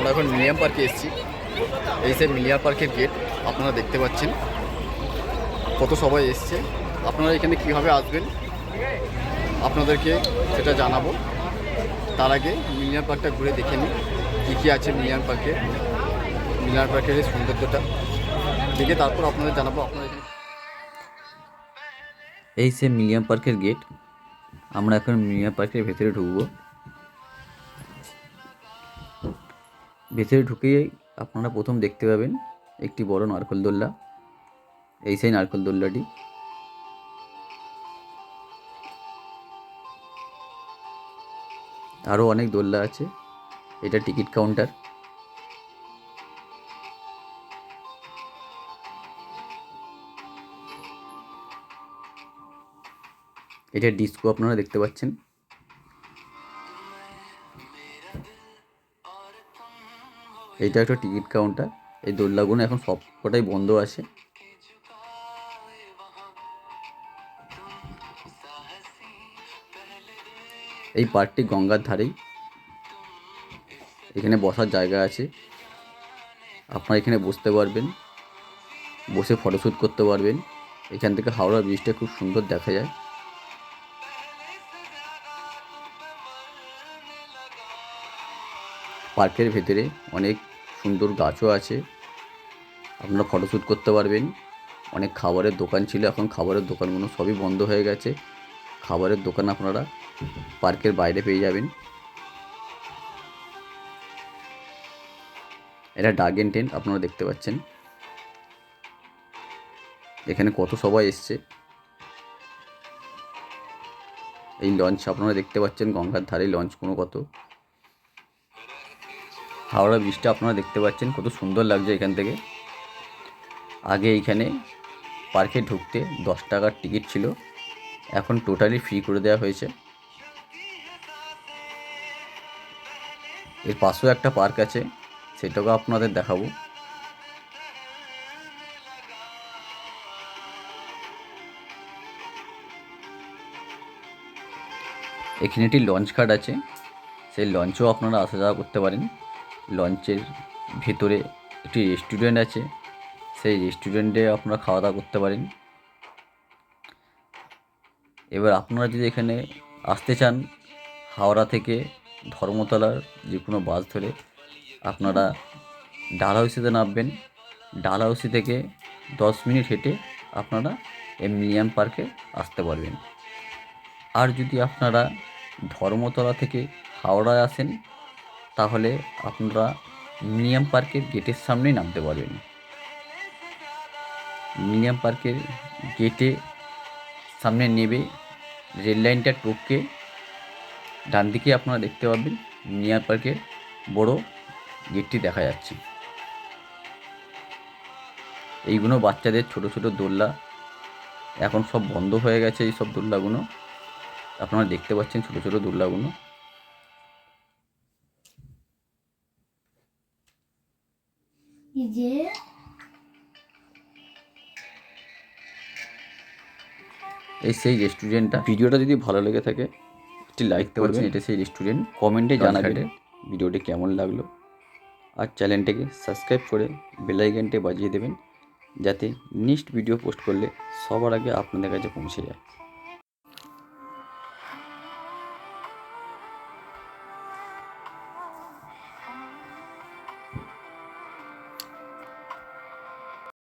আমরা এখন মিলিয়াম পার্কে এসেছি। এই যে মিলিয়াম পার্কের গেট আপনারা দেখতে পাচ্ছেন, কত সবাই এসছে। আপনারা এখানে কীভাবে আসবেন আপনাদেরকে সেটা জানাবো। তার আগে মিলিয়াম পার্কটা ঘুরে দেখে নিই কী কী আছে মিলিয়াম পার্কে। মিলিয়াম পার্কের এই সৌন্দর্যটা দেখে তারপর আপনাদের জানাবো। আপনারা এখানে এই সে মিলিয়াম পার্কের গেট। আমরা এখন মিলিয়াম পার্কের ভেতরে ঢুকবো। ভেতরে ঢুকেই আপনারা প্রথম দেখতে পাবেন একটি বড় নারকেল দোলনা। এই সেই নারকেল দোলনাটি। আরও অনেক দোলনা আছে। এটা টিকিট কাউন্টার। এটা ডিস্কো আপনারা দেখতে পাচ্ছেন। এইটা একটা টিকিট কাউন্টার। এই দোলনাগুলো এখন সব কটাই বন্ধ আছে। এই পার্কটি গঙ্গার ধারেই। এখানে বসার জায়গা আছে, আপনারা এখানে বসতে পারবেন, বসে ফটোশ্যুট করতে পারবেন। এখান থেকে হাওড়া ব্রিজটা খুব সুন্দর দেখা যায়। পার্কের ভেতরে অনেক সুন্দর গাছও আছে, আপনারা ফটোশ্যুট করতে পারবেন। অনেক খাবারের দোকান ছিল, এখন খাবারের দোকানগুলো সবই বন্ধ হয়ে গেছে। খাবারের দোকান আপনারা পার্কের বাইরে পেয়ে যাবেন। এটা ড্রাগন টেন্ট আপনারা দেখতে পাচ্ছেন। এখানে কত সবাই এসছে। এই লঞ্চ আপনারা দেখতে পাচ্ছেন, গঙ্গার ধারে লঞ্চগুলো কত। হাওড়া ব্রিজটা আপনারা দেখতে পাচ্ছেন, কত সুন্দর লাগছে এখান থেকে। আগে এইখানে পার্কে ঢুকতে 10 টাকার টিকিট ছিল, এখন টোটালি ফ্রি করে দেওয়া হয়েছে। এর পাশেও একটা পার্ক আছে, সেটাকে আপনাদের দেখাবো। এখানে একটি লঞ্চ ঘাট আছে, সেই লঞ্চেও আপনারা আসা যাওয়া করতে পারেন। লঞ্চের ভেতরে একটি রেস্টুরেন্ট আছে, সেই রেস্টুরেন্টে আপনারা খাওয়া দাওয়া করতে পারেন। এবার আপনারা যদি এখানে আসতে চান, হাওড়া থেকে ধর্মতলার যে কোনো বাস ধরে আপনারা ডালহাউসিতে নামবেন। ডালহাউসি থেকে 10 মিনিট হেঁটে আপনারা এই মিলিয়াম পার্কে আসতে পারবেন। আর যদি আপনারা ধর্মতলা থেকে হাওড়ায় আসেন, তাহলে আপনারা মিলিয়াম পার্কের গেটের সামনেই নামতে পারবেন। মিলিয়াম পার্কের গেটে সামনে নেবে রেল লাইনটা টপকে ডান দিকে আপনারা দেখতে পাবেন মিলিয়াম পার্কের বড় গেটটি দেখা যাচ্ছে। এইগুলো বাচ্চাদের ছোট ছোট দোলনা, এখন সব বন্ধ হয়ে গেছে। এই সব দোলনাগুলো আপনারা দেখতে পাচ্ছেন, ছোট ছোট দোলনাগুলো। এই সেই রেস্টুরেন্টটা। ভিডিওটা যদি ভালো লেগে থাকে একটি লাইক করবেন। এটা সেই রেস্টুরেন্ট। কমেন্টে জানাবেন ভিডিওটি কেমন লাগলো, আর চ্যানেলটাকে সাবস্ক্রাইব করে বেল আইকনটি বাজিয়ে দেবেন, যাতে নেক্সট ভিডিও পোস্ট করলে সবার আগে আপনাদের কাছে পৌঁছে যায়।